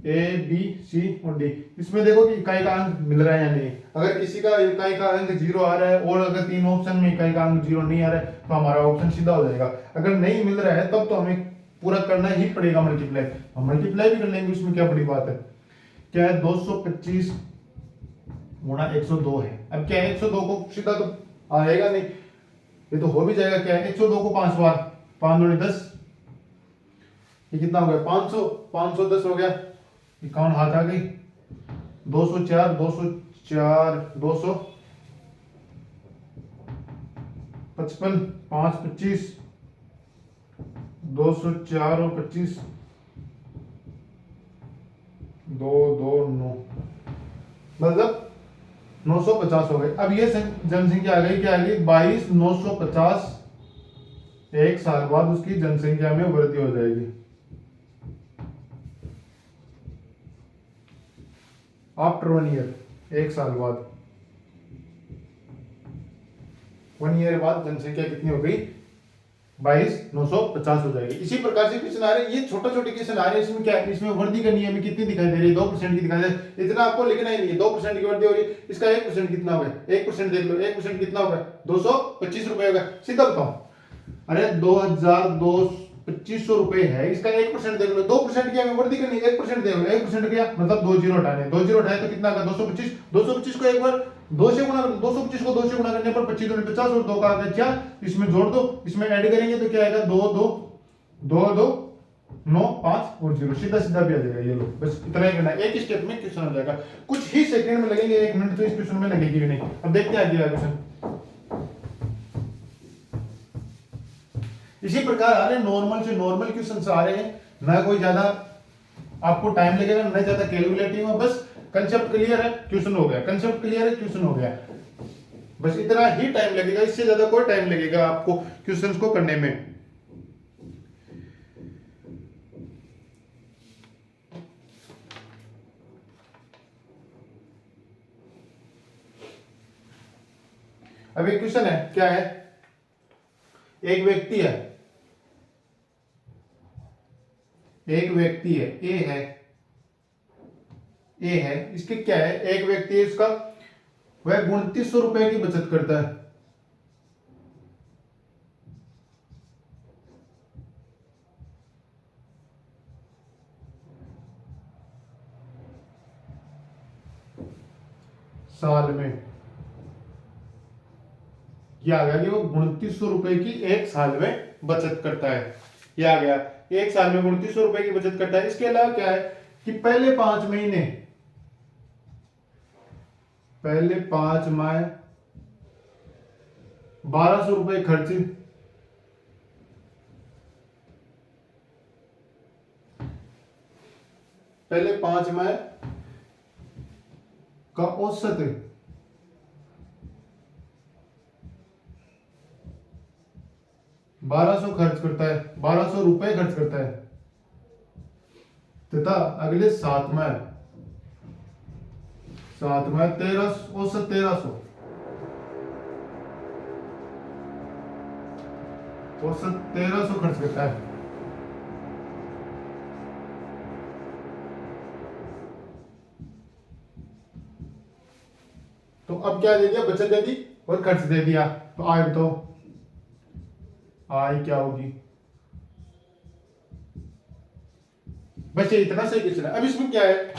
ए बी सी और डी। इसमें देखो कि इकाई का अंक मिल रहा है या नहीं। अगर किसी का इकाई का अंक 0 आ रहा है और अगर 3 ऑप्शन में इकाई का अंक 0 नहीं आ रहा है, तो हमारा ऑप्शन सीधा हो जाएगा। अगर नहीं मिल रहा है तब तो हमें पूरा करना ही पड़ेगा मल्टीप्लाई। हम मल्टीप्लाई भी कर लेंगे, इसमें क्या बड़ी बात है। क्या है, 225 गुणा 102 है। अब क्या है, 102 को सीधा तो आएगा नहीं, ये तो हो भी जाएगा। क्या है, 102 को 5 बार, 5 दूनी 10, ये कितना हो गया? 500, 510 हो गया। 51 हाथ आ गई। 204, 204, 255, 5 25, 204 और 25, 2 2 9, मतलब 950 हो गए। अब ये जनसंख्या आ गई, क्या आ गई? 22,950। एक साल बाद उसकी जनसंख्या में वृद्धि हो जाएगी। आफ्टर 1 ईयर, एक साल बाद, 1 ईयर बाद जनसंख्या कितनी हो गई? 22,950 हो जाएगी। इसी प्रकार से क्वेश्चन आ रहे हैं, ये छोटा छोटे क्वेश्चन आ रहे हैं। इसमें क्या है, इसमें वृद्धि करनी है, हमें कितनी दिखाई दे रही है? 2% की दिखाई दे रही है। इतना आपको लिखना ही नहीं है, 2% की वृद्धि हो रही है। इसका 1% कितना होगा? 1% देख लो, 1% कितना होगा? 225 रुपए होगा। सीधा बताओ, अरे 2,2500 रुपए है, इसका 1% देख लो। 2% की हमें वृद्धि करनी है, 1% देख लो। 1% किया मतलब 2 जीरो हटाने, 2 जीरो हटाए तो कितना का? 225। 225 को एक बार 2 से गुणा, 225 को 2 से गुणा करने पर 25 दूनी 50 और 2 का आगे 4, इसमें जोड़ दो, इसमें ऐड करेंगे तो क्या आएगा? 2 2 2 2 9 5 और 0, सीधा सीधा भी आ जाएगा। ये लो, बस इतना ही करना है, एक स्टेप में क्वेश्चन हो जाएगा। कुछ ही सेकंड में लगेंगे, 1 मिनट तो इस क्वेश्चन में लगेगी भी नहीं। अब देखते हैं आगे क्वेश्चन। इसी प्रकार आ रहे नॉर्मल से नॉर्मल क्वेश्चन आ रहे हैं, ना कोई ज्यादा आपको टाइम लगेगा, ना ज्यादा कैलकुलेटिंग है। बस कंसेप्ट क्लियर है, क्वेश्चन हो गया। कंसेप्ट क्लियर है, क्वेश्चन हो गया। बस इतना ही टाइम लगेगा, इससे ज्यादा कोई टाइम लगेगा आपको क्वेश्चंस को करने में। अब एक क्वेश्चन है, क्या है? एक व्यक्ति है, एक व्यक्ति है, ए है, इसके क्या है? एक व्यक्ति है, इसका वह 2900 रुपए की बचत करता है। साल में, ये आ गया कि वो 2900 रुपए की एक साल में बचत करता है। ये आ गया, एक साल में 2900 रुपए की बचत करता है। इसके अलावा क्या है कि पहले 5 महीने, पहले 5 माह 1200 रुपए खर्च, पहले 5 माह का औसत 1200 खर्च करता है, 1200 रुपए खर्च करता है, तथा अगले 7 माह 13 औसत 1300, औसत 1300 खर्च करता है। तो अब क्या दे दिया? बचत दे दी और खर्च दे दिया। तो आए तो आय क्या होगी। बस ये इतना सही क्वेश्चन है। अब इसमें क्या है,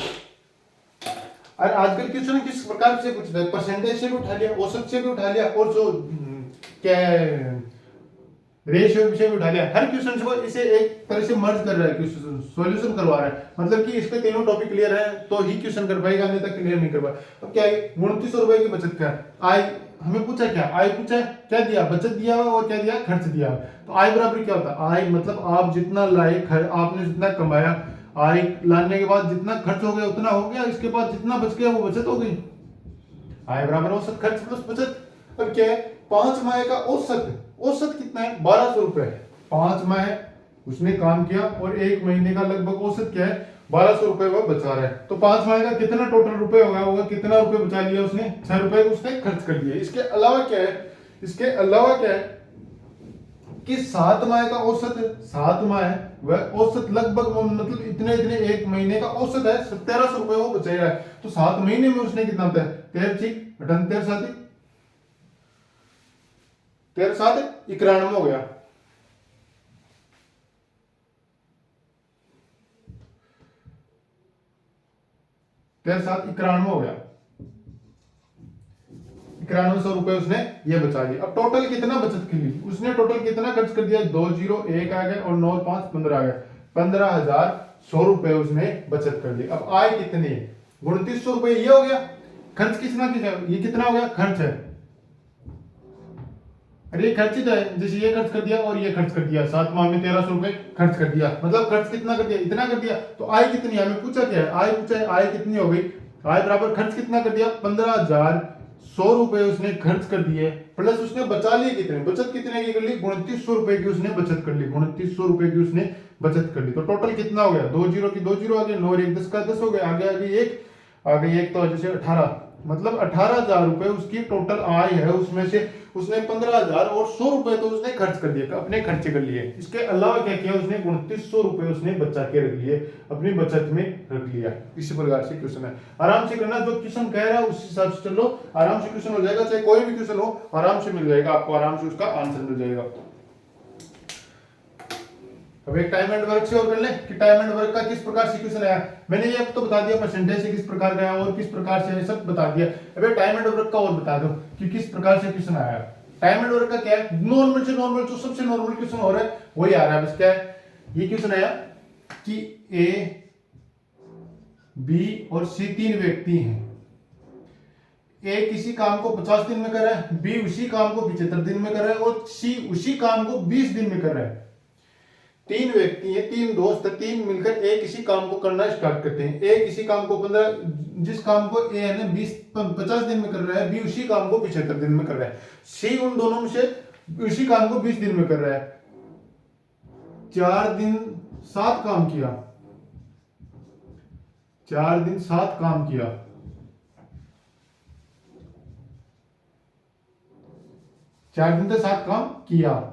और आजकल क्वेश्चन किस प्रकार से पूछता है, परसेंटेज से भी उठा लिया, औसत से भी उठा लिया, और जो क्या है रेशियो से भी उठा लिया। हर क्वेश्चन को इसे एक तरह से मर्ज कर रहा है, क्वेश्चन सॉल्यूशन करवा रहा है। मतलब कि इसके तीनों टॉपिक क्लियर है तो ही क्वेश्चन कर पाएगा, नहीं तक क्लियर नहीं कर पाएगा। अब क्या है 2900 रुपए की बचत क्या आय, हमें पूछा क्या आय पूछा, क्या दिया बचत दिया हुआ और क्या दिया खर्च दिया। तो आय बराबर क्या होता है, आय मतलब आप जितना लाए, आपने जितना कमाया, आय लाने के बाद जितना खर्च हो गया उतना हो गया, इसके बाद जितना बच गया वो बचत हो गई। आय बराबर औसत खर्च प्लस बचत। अब क्या है 5 माह का औसत, औसत कितना है 1200 रुपए। 5 माह उसने काम किया और 1 महीने का लगभग औसत क्या है 1200 रुपए वो बचा रहा है। तो 5 माह का कितना टोटल रुपए होगा, कितना रुपए बचा लिया उसने, 6 रुपए उसने खर्च कर दिए। इसके अलावा क्या है, इसके अलावा क्या है कि 7 माह का औसत, 7 माह वह औसत लगभग मतलब इतने इतने 1 महीने का औसत है 1700 रुपए वो बचा रहा है। तो 7 महीने में उसने कितना होता है 13 6 13 7 13 7 91 हो गया। 13 7 91 हो गया, 9100 रुपए उसने ये बचा लिए। अब टोटल कितना बचत की ली उसने, टोटल कितना खर्च कर दिया, 2 0 1 आ गए और 9 5 15 आ गए, 15,100 रुपए उसने बचत कर ली। अब आय कितनी है 2900 रुपए ये हो गया, खर्च कितना किया, ये कितना हो गया खर्च है, अरे ये खर्च ही तो है, जैसे ये खर्च कर दिया और ये खर्च कर दिया, 7 माह में 1300 रुपए खर्च कर दिया, मतलब खर्च कितना कर दिया इतना कर दिया। तो आय कितनी है, हमें पूछा क्या है आय पूछा है, आय कितनी हो गई, आय बराबर खर्च कितना कर दिया 15,100 रुपए उसने खर्च कर दिए, प्लस उसने बचा लिए कितने, बचत कितने की कर ली 2900 रुपए की उसने बचत कर ली, 2900 रुपए की उसने बचत कर ली। तो टोटल कितना हो गया, 2 0 की 2 0 आ गए, 9 और 1 10 का 10 हो गया, आगे आगे एक आ गई एक, तो जैसे 18, मतलब 18,000 रुपए उसकी टोटल आय है, उसमें से उसने 15,100 रुपए तो उसने खर्च कर दिए, अपने खर्चे कर लिए। इसके अलावा क्या किया उसने 2900 रुपए उसने बचा के रख लिए, अपनी बचत में रख लिया। इसी प्रकार से क्वेश्चन है, आराम से करना, जो क्वेश्चन कह रहा है उस हिसाब से चलो, आराम से क्वेश्चन हो जाएगा, चाहे कोई भी क्वेश्चन हो आराम से मिल जाएगा आपको, आराम से उसका आंसर मिल जाएगा। अब एक टाइम एंड वर्क से और कर ले कि टाइम एंड वर्क का किस प्रकार से क्वेश्चन आया, मैंने ये अब तो बता दिया परसेंटेज से किस प्रकार का आया और किस प्रकार से सब बता दिया। अब टाइम एंड वर्क का और बता दो कि किस प्रकार से क्वेश्चन आया। टाइम एंड वर्क का क्या है, नॉर्मल से नॉर्मल जो सबसे नॉर्मल क्वेश्चन हो रहा है वही आ रहा है। बस क्या है ये क्वेश्चन आया कि ए बी और सी 3 व्यक्ति हैं, ए किसी काम को 50 दिन में कर रहा है, बी उसी काम को 75 दिन में कर रहा है और सी उसी काम को 20 दिन में कर रहा है। 3 व्यक्ति हैं, 3 दोस्त हैं, 3 मिलकर ए किसी काम को करना स्टार्ट करते हैं। ए किसी काम को 15, जिस काम को ए है ना 50 दिन में कर रहा है, बी उसी काम को 75 दिन में कर रहा है, सी उन दोनों में से उसी काम को 20 दिन में कर रहा है। 4 दिन 7 काम किया, 4 दिन 7 काम किया, 4 दिन से 7 काम किया,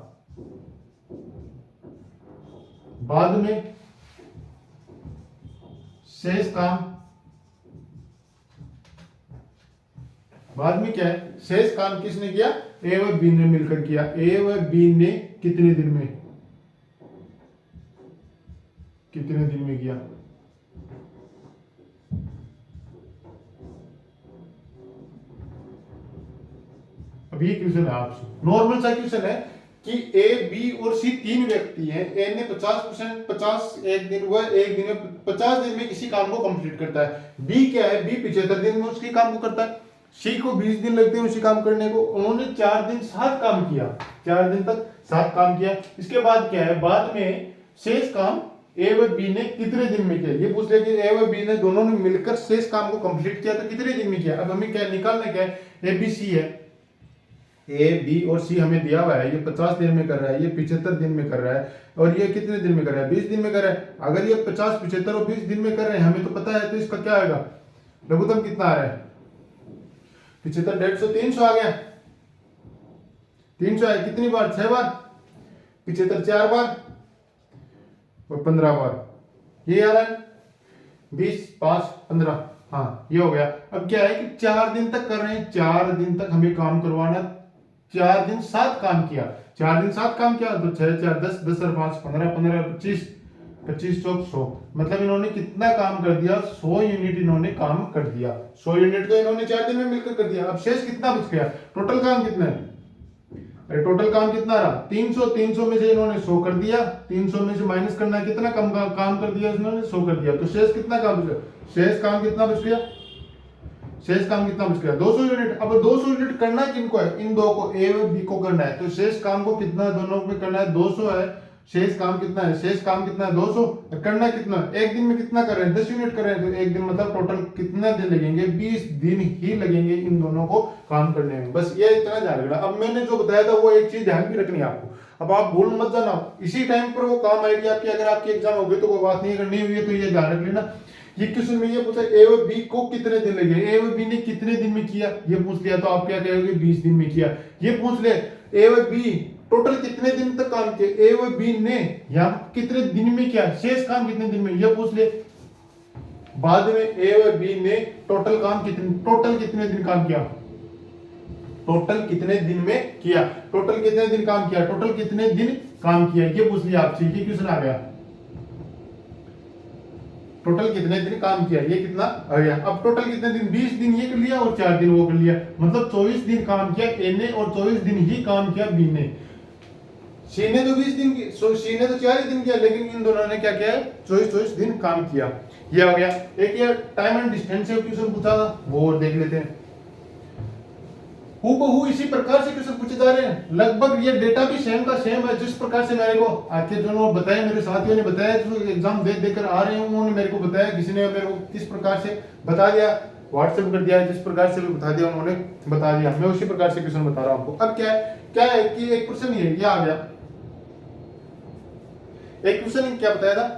बाद में शेष काम, बाद में क्या है शेष काम किसने किया, ए व बी ने मिलकर किया। ए व बी ने कितने दिन में, कितने दिन में किया, अब ये क्वेश्चन है आपसे, नॉर्मल सा क्वेश्चन है कि ए बी और सी 3 व्यक्ति हैं, ए ने 50% 50 एक दिन हुआ, एक दिन में 50 दिन में किसी काम को कंप्लीट करता है। बी क्या है, बी 75 दिन में उसके काम को करता है, सी को 20 दिन लगते हैं उसी काम करने को। उन्होंने 4 दिन 7 काम किया, 4 दिन तक 7 काम किया। इसके बाद क्या है, बाद में शेष काम ए व बी ने कितने दिन में किया, ये पूछ लिया कि ए व बी ने दोनों ने मिलकर शेष काम को कंप्लीट किया तो कितने दिन में किया। अब हमें क्या निकालना, क्या है ए बी सी है, ए बी और सी हमें दिया हुआ है, ये 50 दिन में कर रहा है, ये 75 दिन में कर रहा है, और ये कितने दिन में कर रहा है 20 दिन में कर रहा है। अगर ये 50 75 और 20 दिन में कर रहे हैं हमें तो पता है, तो इसका क्या आएगा लघुत्तम कितना आ रहा है 75 150 300 आ गया, 300 है कितनी बार 6 बार, 75 4 बार और 15 बार, ये आ रहा है 20 5 15, हाँ ये हो गया। अब क्या है कि 4 दिन तक कर रहे हैं, 4 दिन तक हमें काम करवाना, 4 दिन 7 काम किया, 4 दिन 7 काम किया तो 6 4 10, 10 और 5 15, 15 25, 25 चौक 100, मतलब इन्होंने कितना काम कर दिया, 100 यूनिट इन्होंने काम कर दिया। 100 यूनिट तो इन्होंने 4 दिन में मिलकर कर दिया। अब शेष कितना बच गया, टोटल काम कितना है, अरे टोटल काम कितना रहा 300, 300 में से इन्होंने 100 कर दिया, 300 में से माइनस करना है, कितना कम काम कर दिया इन्होंने, 100 कर दिया, तो शेष कितना काम बच गया, शेष काम कितना बच गया, शेष काम कितना बच गया 200 यूनिट। अब 200 यूनिट करना किनको है, इन दो को, ए और बी को करना है, तो शेष काम को कितना दोनों में करना है, 200 है, शेष काम कितना है, शेष काम कितना है 200, करना कितना, एक दिन में कितना कर रहे हैं 10 यूनिट कर रहे हैं, तो एक दिन मतलब टोटल कितना दिन लगेंगे, 20 दिन ही लगेंगे इन दोनों को काम करने में। बस ये इतना ध्यान रखना। अब मैंने जो बताया था वो एक चीज ध्यान भी रखनी है आपको, अब आप भूल मत जाना, इसी टाइम पर वो काम आएगी आपकी, अगर आपकी एग्जाम हो गई तो कोई बात नहीं, अगर नहीं हुई है तो ये ध्यान रख लेना। ये क्वेश्चन में ये पूछा ए और बी को कितने दिन लगे, ए और बी ने कितने दिन में किया, ये पूछ लिया तो आप क्या कहोगे 20 दिन में किया। ये पूछ ले ए और बी टोटल कितने दिन तक काम किया, ए और बी ने यहाँ कितने दिन में किया, शेष काम कितने दिन में, ये पूछ ले। बाद में ए और बी ने टोटल कितने दिन काम किया, टोटल कितने दिन में किया, टोटल कितने दिन काम किया, टोटल कितने दिन काम किया, ये पूछ लिया आपसे, ये क्वेश्चन आ गया। टोटल कितने दिन काम किया, ये कितना आ गया। अब टोटल कितने दिन, 20 दिन ये कर लिया और 4 दिन वो कर लिया, मतलब 24 दिन काम किया ए ने और 24 दिन ही काम किया बी ने। सी ने तो 20 दिन की, सी ने तो 4 ही दिन किया, लेकिन इन दोनों ने क्या किया है 24 दिन काम किया। ये हो गया। एक ये टाइम एंड डिस्टेंस से क्वेश्चन पूछा था, वो और देख लेते हैं। हूबहू इसी प्रकार से क्वेश्चन पूछे जा रहे हैं, लगभग ये डेटा भी सेम का सेम है, जिस प्रकार से मेरे को आपके जो बताया, मेरे साथियों ने बताया, जो एग्जाम दे देकर आ रहे हैं उन्होंने मेरे को बताया, किसी ने मेरे को किस प्रकार से बता दिया, व्हाट्सएप कर दिया, जिस प्रकार से भी बता दिया उन्होंने बता दिया, मैं उसी प्रकार से क्वेश्चन बता रहा हूं आपको। अब क्या है कि एक क्वेश्चन ये आ गया, एक क्वेश्चन क्या बताया था,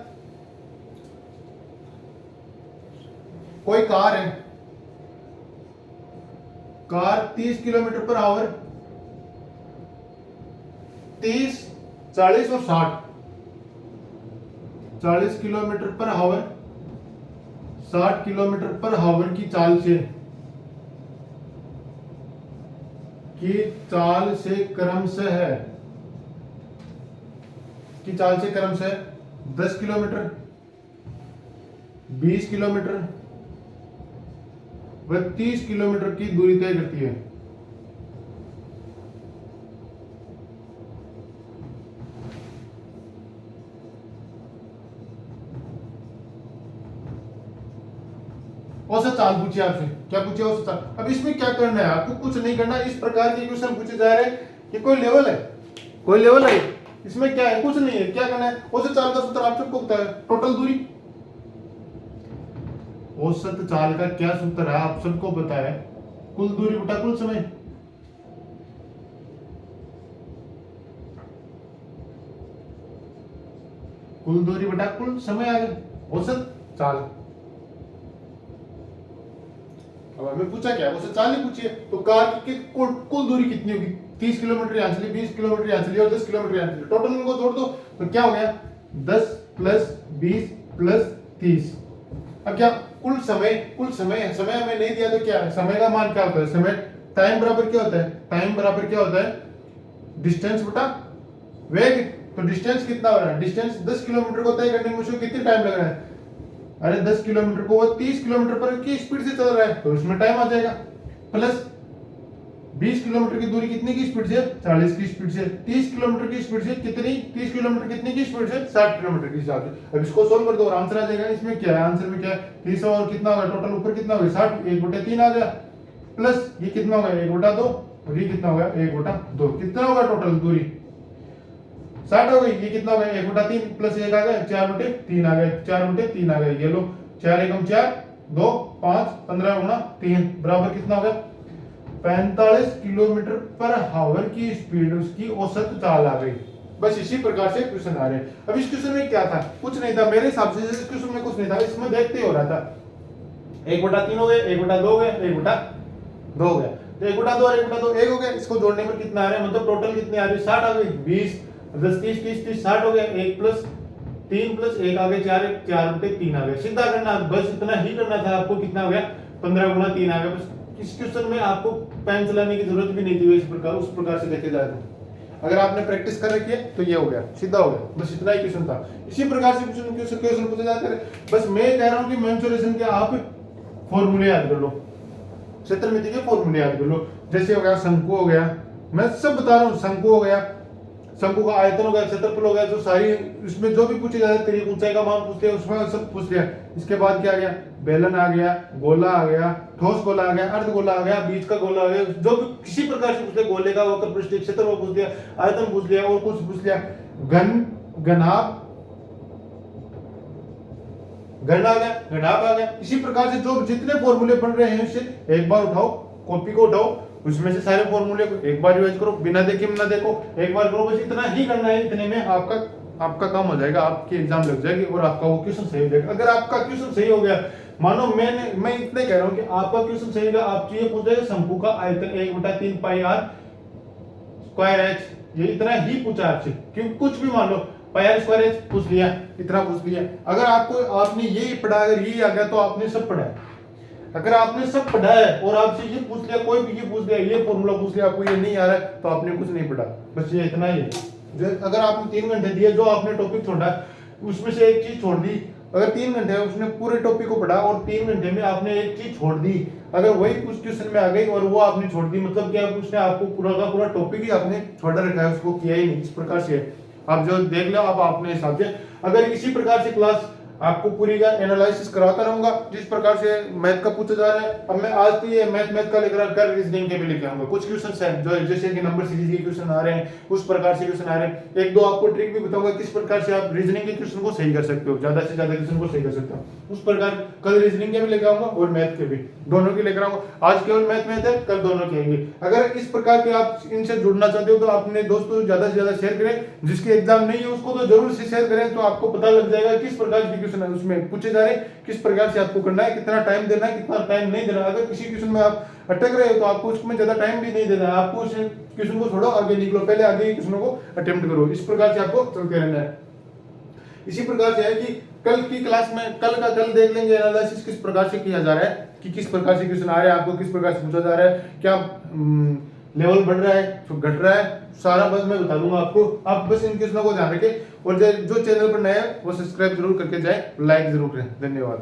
कोई कार है, कार 30 किलोमीटर पर आवर, 30, 40 और 60, 40 kilometre per hour, 60 kilometre per hour की चाल से क्रमशः 10 किलोमीटर, 20 किलोमीटर व 30 किलोमीटर की दूरी तय करती है। औसत चाल पूछिए आपसे, क्या पूछे औसत चाल। अब इसमें क्या करना है आपको, कुछ नहीं करना, इस प्रकार के क्वेश्चन पूछे जा रहे हैं, ये कोई लेवल है, कोई लेवल है, इसमें क्या है, कुछ नहीं है, क्या करना है, औसत चाल का सूत्र आप सबको पता है, टोटल दूरी। औसत चाल का क्या सूत्र है आप सबको पता है, कुल दूरी बटा कुल समय। कुल दूरी बटा कुल समय आ गया औसत चाल। अब हमें पूछा क्या, औसत चाल ही पूछिए, तो कार की कुल दूरी कितनी होगी, 30 किलोमीटर यहाँ चली, 20 किलोमीटर यहाँ चली और 10 किलोमीटर यहाँ चली, टोटल इनको जोड़ दो तो क्या हो गया 10 प्लस 20 प्लस 30। अब क्या कुल समय हमें नहीं दिया तो क्या है, समय का मान क्या होता है, समय टाइम बराबर क्या होता है, टाइम बराबर क्या होता है डिस्टेंस बटा वेग। तो डिस्टेंस कितना हो रहा है, डिस्टेंस 10 किलोमीटर को तय करने में उसको कितनी टाइम लग रहा है, अरे 10 किलोमीटर को वो 30 किलोमीटर पर की स्पीड से चल रहा है तो उसमें टाइम आ जाएगा, प्लस 20 किलोमीटर की दूरी कितने की स्पीड से, 40 की स्पीड से, 30 किलोमीटर की स्पीड से कितनी, 30 किलोमीटर कितने की स्पीड से, 60 किलोमीटर की हिसाब से। अब इसको सोल्व कर दो और आंसर आ जाएगा। इसमें क्या है, आंसर में क्या है 30 और कितना होगा टोटल, ऊपर कितना होगा 60, 1/3 आ गया, प्लस ये कितना होगा 1/2 और ये कितना होगा 1/2, कितना होगा टोटल दूरी 60 हो गई, ये कितना होगा 1/3 प्लस 1 आ गया 4/3 आ गए, 4/3 आ गए, ये लो 4 एकम 4 2 5 15 गुणा 3 बराबर कितना हो गया 45 किलोमीटर पर आवर की स्पीड उसकी औसत चाल आ गई। बस इसी प्रकार से क्वेश्चन आ रहे हैं। अब इस क्वेश्चन में क्या था, कुछ नहीं था मेरे हिसाब से, इस क्वेश्चन में कुछ नहीं था, इसमें देखते ही हो रहा था 1/3 हो गए, 1/2 हो गए, 1/2 हो गया, तो 1/2 और 1/2 1 हो गया, इसको जोड़ने पर कितना आ रहा है, मतलब टोटल कितनी आ रही है 60 आ गई, 20 10 30 30 30 60 हो गया, 1 प्लस 3 प्लस 1 आ गया 4 4/3 आ गया, सीधा करना, बस इतना ही करना था आपको, कितना हो गया 15 गुणा 3 आ गया, बस इस क्वेश्चन में आपको पेन चलाने की जरूरत भी नहीं थी, इस प्रकार उस प्रकार से देखे जाए तो अगर आपने प्रैक्टिस कर रखी है तो ये हो गया, सीधा हो गया, बस इतना ही क्वेश्चन था। इसी प्रकार से क्वेश्चन पूछे जाते हैं। बस मैं कह रहा हूँ कि मेंसुरेशन के आप फॉर्मूले याद कर लो, क्षेत्रमिति के फॉर्मूले याद कर लो। जैसे हो गया शंकु हो गया, मैं सब बता रहा हूँ, शंकु हो गया, शंकु का आयतन हो गया, क्षेत्रफल हो गया, जो सारी इसमें जो भी पूछे जाते हैं, तेरी ऊंचाई का मान पूछ लिया, उसमें सब पूछ लिया। इसके बाद क्या आ गया, बेलन आ गया, गोला आ गया, ठोस गोला आ गया, अर्ध गोला आ गया, बीच का गोला आ गया, जो भी किसी प्रकार से पूछ लिया, गोले का वक्र पृष्ठ क्षेत्र वो पूछ लिया, आयतन पूछ लिया और कुछ पूछ लिया, घन घनाभ घन आ गया, घनाभ आ गया। इसी प्रकार से जो जितने फॉर्मूले बन रहे हैं उसे एक बार उठाओ, कॉपी को उठाओ, उसमें से सारे फॉर्मूले को एक बार रिवाइज करो, बिना देखे ना देखो, एक बार करो, बस इतना ही करना है। इतने में आपका काम हो जाएगा, आपकी एग्जाम लग जाएगी और आपका वो क्वेश्चन सही हो जाएगा। अगर आपका क्वेश्चन सही हो गया, मानो मैं इतना ही कह रहा हूँ कि आपका क्वेश्चन सही होगा, आपसे ये पूछ जाएगा शंकु का आयतन 1/3 पाई r स्क्वायर h, ये इतना ही पूछा आपसे, क्योंकि कुछ भी मान लो पाई r स्क्वायर h पूछ लिया, इतना पूछ लिया। अगर आपने ये पढ़ा, अगर ये आ गया तो आपने सब पढ़ा है। अगर आपने सब पढ़ा है और आपसे ये पूछ लिया, कोई भी ये पूछ लिया, ये फॉर्मूला पूछ लिया, आपको ये नहीं आ रहा है, तो आपने कुछ नहीं पढ़ा, बस ये इतना ही है। अगर आपने 3 घंटे दिए, जो आपने टॉपिक छोड़ा उसमें से एक चीज छोड़ दी, अगर 3 घंटे उसने पूरे टॉपिक को पढ़ा और 3 घंटे में आपने एक चीज छोड़ दी, अगर वही कुछ क्वेश्चन में आ गई और वो आपने छोड़ दी, मतलब क्या उसने आपको पूरा का पूरा टॉपिक ही आपने छोड़ रखा है, उसको किया ही नहीं। इस प्रकार से आप जो देख लो, आप अपने हिसाब से, अगर इसी प्रकार से क्लास आपको पूरी का एनालिसिस कराता रहूंगा, जिस प्रकार से मैथ का पूछा जा रहा है। अब मैं आज तो ये मैथ का लेकर कर रीजनिंग के भी लेके आऊंगा, कुछ क्वेश्चंस हैं जो जैसे कि नंबर सीरीज के क्वेश्चन आ रहे हैं, उस प्रकार से क्वेश्चन आ रहे हैं। एक दो आपको ट्रिक भी बताऊंगा किस प्रकार से आप रीजनिंग के क्वेश्चन को सही कर सकते हो, ज्यादा से ज्यादा क्वेश्चन को सही कर सकते हो, उस प्रकार कल रीजनिंग के भी लेकर आऊंगा और मैथ के भी, दोनों के लेकर आऊंगा। आज केवल मैथ है, कल दोनों के आएंगे। अगर इस प्रकार के आप इनसे जुड़ना चाहते हो तो अपने दोस्तों ज्यादा से ज्यादा शेयर करें, जिसके एग्जाम नहीं है उसको तो जरूर से शेयर करें, तो आपको पता लग जाएगा किस प्रकार के क्वेश्चन है उसमें पूछे जा रहे, किस प्रकार से आपको करना है, कितना टाइम देना है, कितना टाइम नहीं देना। अगर किसी क्वेश्चन में आप अटक रहे हो तो आपको उसमें ज्यादा टाइम भी नहीं देना है, आपको उस क्वेश्चन को छोड़ो, आगे निकलो, पहले आगे के क्वेश्चनों को अटेम्प्ट करो। इस प्रकार से आपको चलते रहना है। इसी प्रकार से है कि कल की क्लास में कल देख लेंगे एनालिसिस किस प्रकार से किया जा रहा है, कि किस प्रकार से क्वेश्चन आ रहे हैं, आपको किस प्रकार से पूछा जा रहा है, क्या लेवल बढ़ रहा है, घट रहा है, सारा बस मैं बता दूंगा आपको। आप बस इन क्वेश्चनों को ध्यान रखें और जो चैनल पर नए हैं वो सब्सक्राइब जरूर करके जाए, लाइक जरूर करें। धन्यवाद।